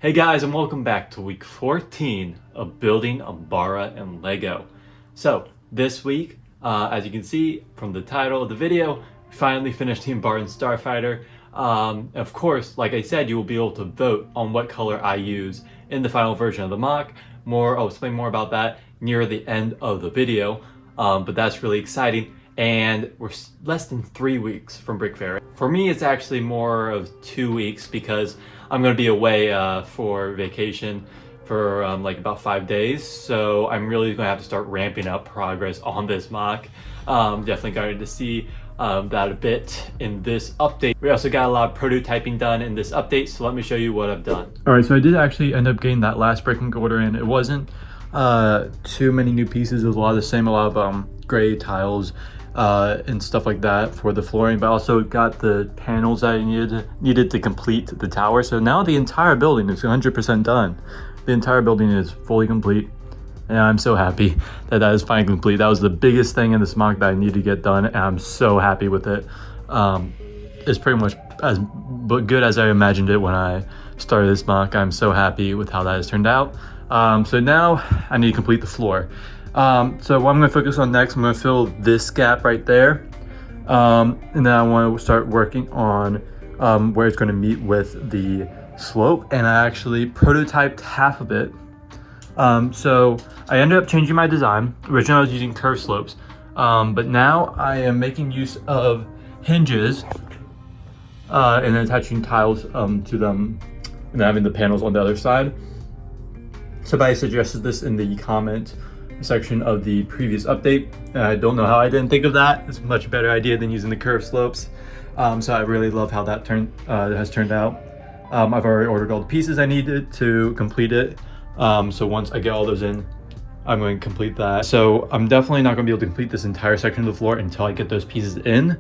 Hey guys, and welcome back to week 14 of building UMBARA and Lego. So this week, as you can see from the title of the video, we finally finished the UMBARA and Starfighter. Of course, like I said, you will be able to vote on what color I use in the final version of the mock. I'll explain more about that near the end of the video, but that's really exciting. And we're less than 3 weeks from Brick Fair. For me, it's actually more of 2 weeks because I'm going to be away for vacation for like about 5 days. So I'm really going to have to start ramping up progress on this mock. Definitely going to see that a bit in this update. We also got a lot of prototyping done in this update, so let me show you what I've done. All right, so I did actually end up getting that last breaking order in. It wasn't too many new pieces. It was a lot of the same, a lot of gray tiles and stuff like that for the flooring, but also got the panels that I needed to complete the tower. So now the entire building is 100% done. The entire building is fully complete, and I'm so happy that that is finally complete. That was the biggest thing in this mock that I need to get done, and I'm so happy with it. It's pretty much as good as I imagined it when I started this mock. I'm so happy with how that has turned out. So now I need to complete the floor. So what I'm going to focus on next, I'm going to fill this gap right there, and then I want to start working on where it's going to meet with the slope, and I actually prototyped half of it. So I ended up changing my design. Originally I was using curved slopes, but now I am making use of hinges and then attaching tiles to them and then having the panels on the other side. Somebody suggested this in the comment section of the previous update. I don't know how I didn't think of that. It's a much better idea than using the curved slopes. So I really love how that has turned out. I've already ordered all the pieces I needed to complete it. So once I get all those in, I'm going to complete that. So I'm definitely not going to be able to complete this entire section of the floor until I get those pieces in.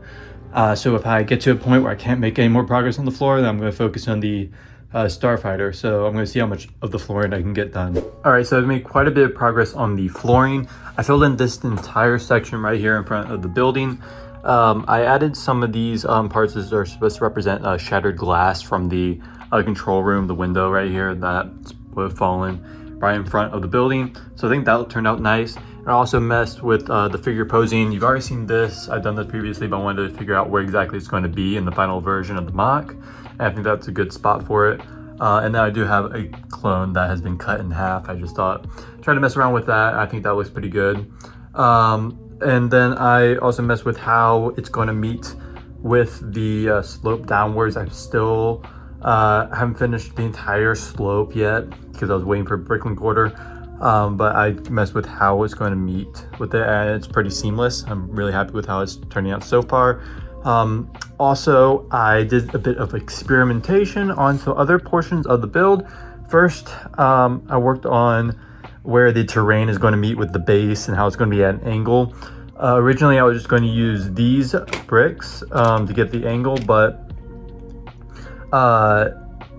So if I get to a point where I can't make any more progress on the floor, then I'm going to focus on the Starfighter. So I'm going to see how much of the flooring I can get done. All right, so I've made quite a bit of progress on the flooring. I filled in this entire section right here in front of the building. I added some of these parts that are supposed to represent shattered glass from the control room, the window right here that would have fallen right in front of the building. So I think that turned out nice. I also messed with the figure posing. You've already seen this. I've done this previously, but I wanted to figure out where exactly it's going to be in the final version of the mock. And I think that's a good spot for it. And then I do have a clone that has been cut in half. I just thought, try to mess around with that. I think that looks pretty good. And then I also messed with how it's going to meet with the slope downwards. I still haven't finished the entire slope yet because I was waiting for brick order. But I messed with how it's going to meet with it, and it's pretty seamless. I'm really happy with how it's turning out so far. Also, I did a bit of experimentation on some other portions of the build. First, I worked on where the terrain is going to meet with the base and how it's going to be at an angle. Originally, I was just going to use these bricks to get the angle, but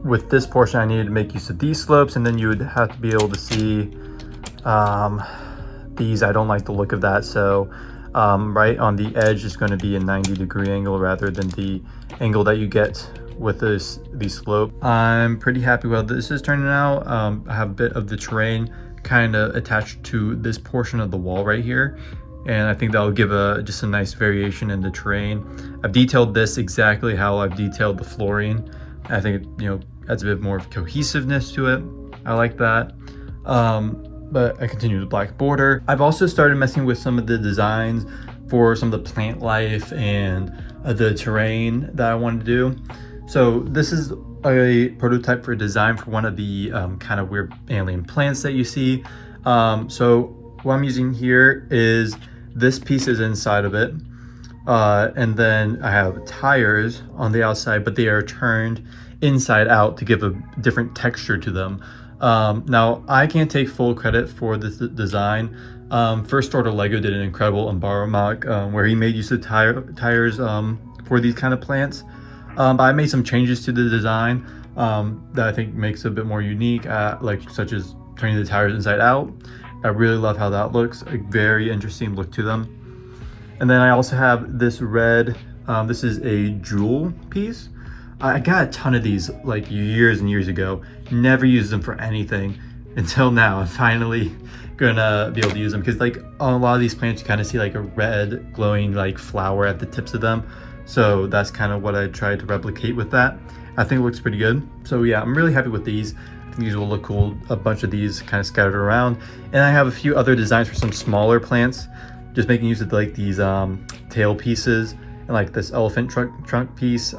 with this portion, I needed to make use of these slopes, and then you would have to be able to see these. I don't like the look of that, so right on the edge is going to be a 90-degree angle rather than the angle that you get with the slope. I'm pretty happy with how this is turning out. I have a bit of the terrain kind of attached to this portion of the wall right here, and I think that will give just a nice variation in the terrain. I've detailed this exactly how I've detailed the flooring. I think it adds a bit more of cohesiveness to it. I like that. But I continue the black border. I've also started messing with some of the designs for some of the plant life and the terrain that I wanted to do. So this is a prototype for a design for one of the kind of weird alien plants that you see. So what I'm using here is this piece is inside of it. And then I have tires on the outside, but they are turned inside out to give a different texture to them. Now, I can't take full credit for this design. First Order Lego did an incredible UMBARA mock where he made use of tires for these kind of plants. But I made some changes to the design that I think makes it a bit more unique, such as turning the tires inside out. I really love how that looks, a very interesting look to them. And then I also have this red, this is a jewel piece. I got a ton of these like years and years ago, never used them for anything until now. I'm finally gonna be able to use them because like on a lot of these plants you kind of see like a red glowing like flower at the tips of them. So that's kind of what I tried to replicate with that. I think it looks pretty good. So yeah, I'm really happy with these. I think these will look cool. A bunch of these kind of scattered around. And I have a few other designs for some smaller plants, just making use of like these tail pieces and like this elephant trunk piece.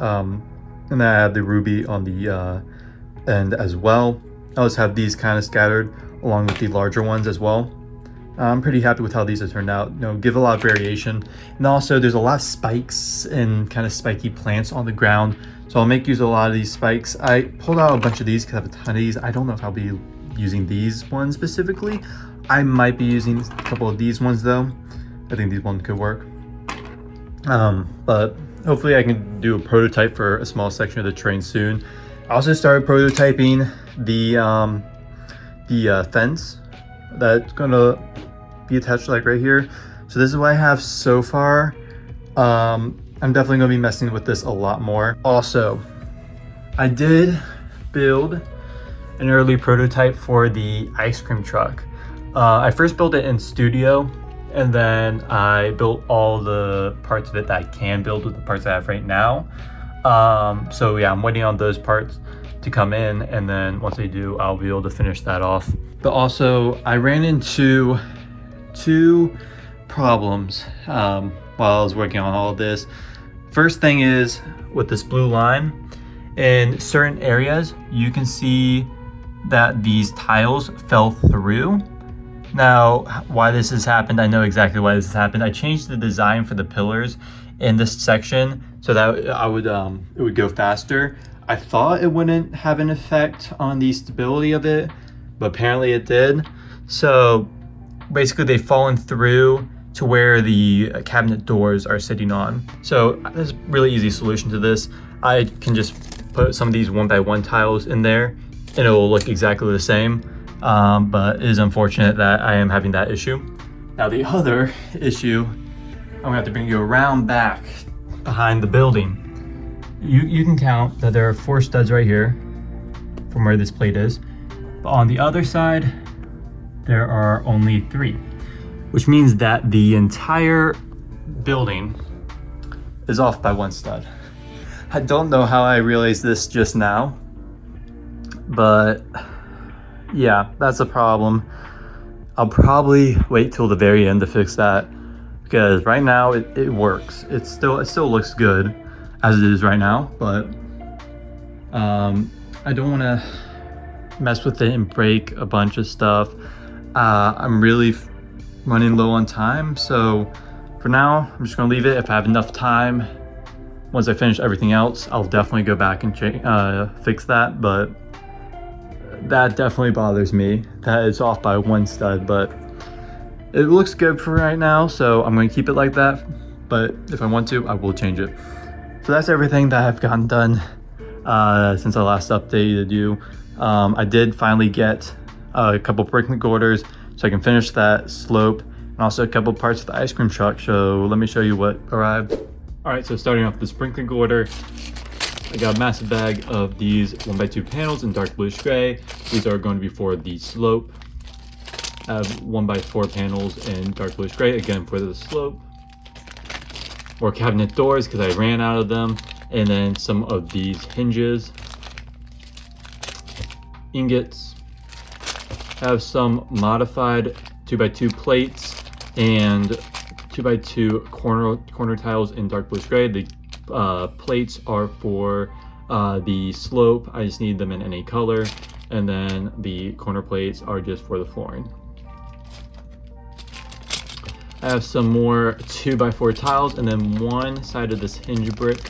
And then I have the ruby on the end as well. I also have these kind of scattered along with the larger ones as well. I'm pretty happy with how these have turned out. You know, give a lot of variation. And also there's a lot of spikes and kind of spiky plants on the ground. So I'll make use of a lot of these spikes. I pulled out a bunch of these because I have a ton of these. I don't know if I'll be using these ones specifically. I might be using a couple of these ones though. I think these ones could work. But hopefully I can do a prototype for a small section of the terrain soon. I also started prototyping the fence that's gonna be attached like right here. So this is what I have so far. I'm definitely gonna be messing with this a lot more. Also, I did build an early prototype for the ice cream truck. I first built it in Studio, and then I built all the parts of it that I can build with the parts I have right now. So yeah, I'm waiting on those parts to come in, and then once they do, I'll be able to finish that off. But also, I ran into two problems while I was working on all of this. First thing is with this blue line, in certain areas, you can see that these tiles fell through. Now, why this has happened, I know exactly why this has happened. I changed the design for the pillars in this section so that it would go faster. I thought it wouldn't have an effect on the stability of it, but apparently it did. So basically they've fallen through to where the cabinet doors are sitting on. So there's a really easy solution to this. I can just put some of these 1x1 tiles in there and it will look exactly the same. But it is unfortunate that I am having that issue. Now the other issue, I'm gonna have to bring you around back behind the building. You can count that there are 4 studs right here from where this plate is. But on the other side, there are only 3, which means that the entire building is off by 1 stud. I don't know how I realized this just now, but yeah, that's a problem. I'll probably wait till the very end to fix that because right now it works. It still looks good as it is right now, but I don't want to mess with it and break a bunch of stuff. I'm really running low on time, so for now I'm just gonna leave it. If I have enough time, once I finish everything else, I'll definitely go back and fix that. But that definitely bothers me that it's off by 1 stud, but it looks good for right now, so I'm going to keep it like that. But if I want to, I will change it. So that's everything that I've gotten done since I last updated you. I did finally get a couple brick orders so I can finish that slope, and also a couple parts of the ice cream truck. So let me show you what arrived. All right, so starting off the sprinkling order, I got a massive bag of these 1x2 panels in dark bluish gray. These are going to be for the slope. I have 1x4 panels in dark bluish gray, again for the slope. More cabinet doors because I ran out of them. And then some of these hinges. Ingots. I have some modified 2x2 plates and 2x2 corner tiles in dark bluish gray. The plates are for the slope. I just need them in any color, and then the corner plates are just for the flooring. I have some more 2x4 tiles and then one side of this hinge brick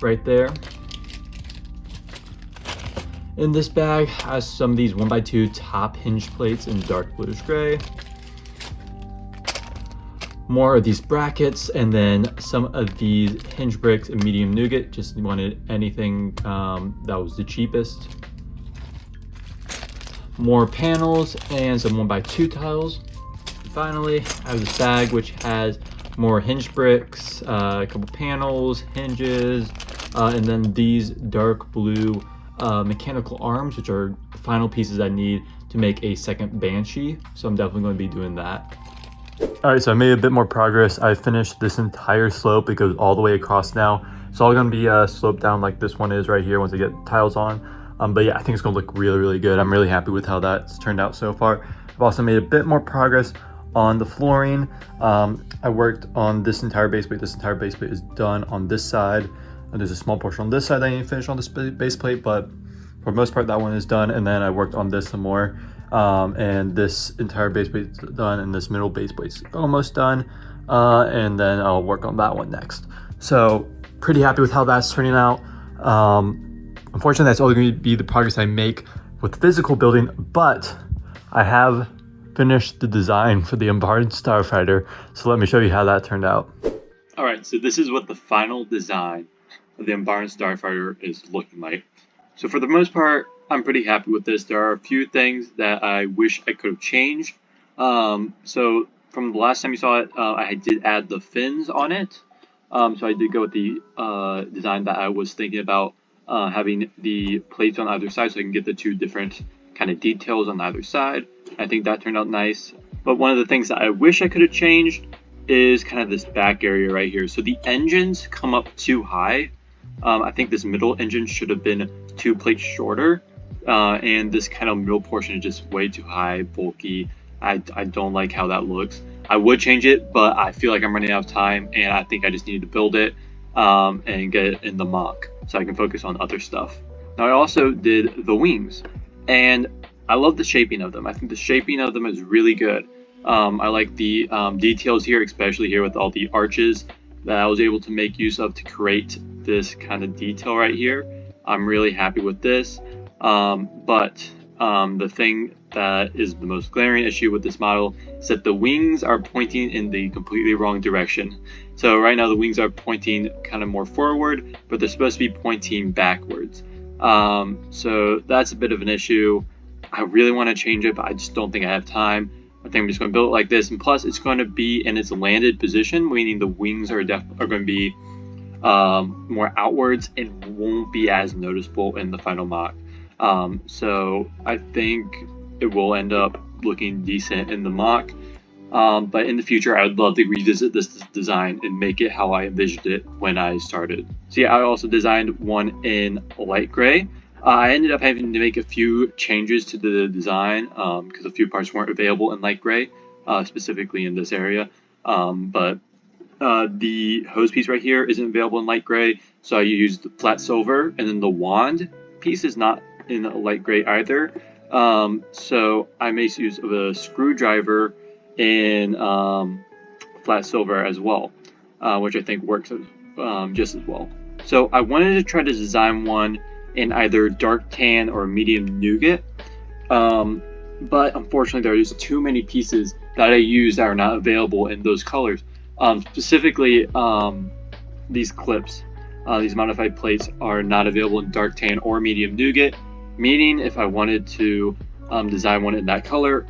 right there. In this bag has some of these 1x2 top hinge plates in dark bluish gray. More of these brackets, and then some of these hinge bricks in medium nougat. Just wanted anything that was the cheapest. More panels and some 1x2 tiles. Finally, I have this bag which has more hinge bricks, a couple panels, hinges, and then these dark blue mechanical arms, which are the final pieces I need to make a second Banshee. So I'm definitely going to be doing that. All right, so I made a bit more progress. I finished this entire slope. It goes all the way across now. It's all going to be sloped down like this one is right here once I get tiles on. But yeah, I think it's going to look really, really good. I'm really happy with how that's turned out so far. I've also made a bit more progress on the flooring. I worked on this entire base plate. This entire base plate is done on this side. And there's a small portion on this side that I need to finish on this base plate, but for the most part, that one is done. And then I worked on this some more. And this entire base plate's done, and this middle base plate's almost done. And then I'll work on that one next. So pretty happy with how that's turning out. Unfortunately, that's only going to be the progress I make with physical building, but I have finished the design for the UMBARA Starfighter. So let me show you how that turned out. All right, so this is what the final design of the UMBARA Starfighter is looking like. So for the most part, I'm pretty happy with this. There are a few things that I wish I could have changed. So from the last time you saw it, I did add the fins on it. So I did go with the design that I was thinking about, having the plates on either side so I can get the two different kind of details on either side. I think that turned out nice. But one of the things that I wish I could have changed is kind of this back area right here. So the engines come up too high. I think this middle engine should have been 2 plates shorter. And this kind of middle portion is just way too high, bulky. I don't like how that looks. I would change it, but I feel like I'm running out of time, and I think I just need to build it and get it in the mock so I can focus on other stuff. Now I also did the wings, and I love the shaping of them. I think the shaping of them is really good. I like the details here, especially here with all the arches that I was able to make use of to create this kind of detail right here. I'm really happy with this. But the thing that is the most glaring issue with this model is that the wings are pointing in the completely wrong direction. So right now the wings are pointing kind of more forward, but they're supposed to be pointing backwards. So that's a bit of an issue. I really want to change it, but I just don't think I have time. I think I'm just going to build it like this, and plus it's going to be in its landed position, meaning the wings are going to be more outwards and won't be as noticeable in the final mock. So I think it will end up looking decent in the mock, but in the future I would love to revisit this design and make it how I envisioned it when I started. So yeah, I also designed one in light gray. I ended up having to make a few changes to the design because a few parts weren't available in light gray, specifically in this area, but the hose piece right here isn't available in light gray, so I used flat silver, and then the wand piece is not in light gray either. So I made use of a screwdriver in flat silver as well, which I think works just as well. So I wanted to try to design one in either dark tan or medium nougat, but unfortunately there are just too many pieces that I use that are not available in those colors. Specifically, these clips, these modified plates are not available in dark tan or medium nougat, meaning if I wanted to design one in that color,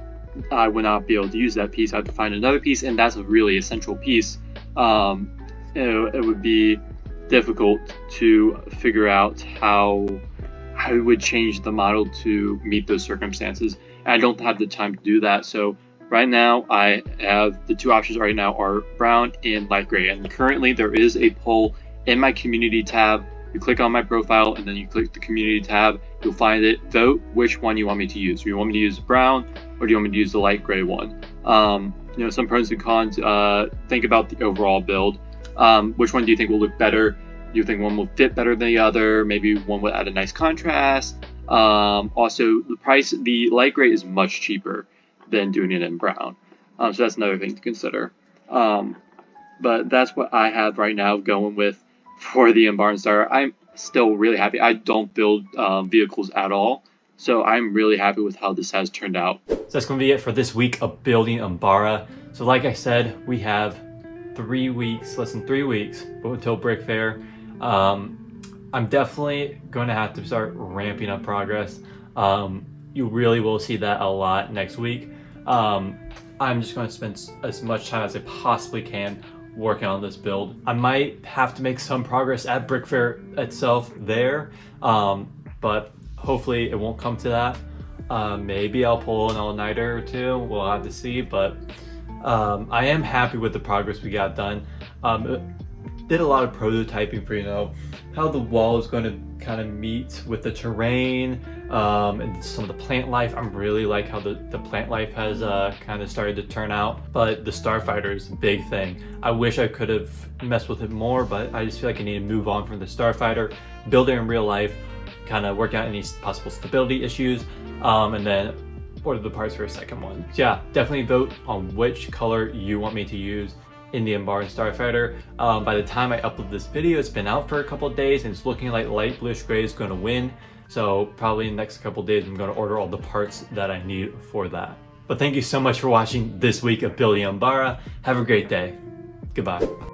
I would not be able to use that piece. I have to find another piece, and that's a really essential piece. It would be difficult to figure out how I would change the model to meet those circumstances. I don't have the time to do that, so right now I have the two options right now are brown and light gray, and currently there is a poll in my community tab. You click on my profile and then you click the community tab, you'll find it. Vote which one you want me to use. Do you want me to use the brown or do you want me to use the light gray one? Some pros and cons. Think about the overall build. Which one do you think will look better? Do you think one will fit better than the other? Maybe one would add a nice contrast. Also, the price, the light gray is much cheaper than doing it in brown. So that's another thing to consider. But that's what I have right now going with for the UMBARA Star. I'm still really happy. I don't build vehicles at all, so I'm really happy with how this has turned out. So that's going to be it for this week of building UMBARA. So like I said, we have 3 weeks, less than 3 weeks until Brick Fair. I'm definitely going to have to start ramping up progress. You really will see that a lot next week. I'm just going to spend as much time as I possibly can working on this build. I might have to make some progress at Brick Fair itself there, but hopefully it won't come to that. Maybe I'll pull an all-nighter or two, we'll have to see, but I am happy with the progress we got done. Did a lot of prototyping for, you know, how the wall is going to kind of meet with the terrain, and some of the plant life. I'm really like how the plant life has kind of started to turn out, but the Starfighter is a big thing. I wish I could have messed with it more, but I just feel like I need to move on from the Starfighter, build it in real life, kind of work out any possible stability issues, and then order the parts for a second one. So yeah, definitely vote on which color you want me to use in the UMBARA Starfighter. By the time I upload this video, it's been out for a couple of days and it's looking like light bluish gray is going to win. So probably in the next couple of days, I'm going to order all the parts that I need for that. But thank you so much for watching this week of Building UMBARA. Have a great day. Goodbye.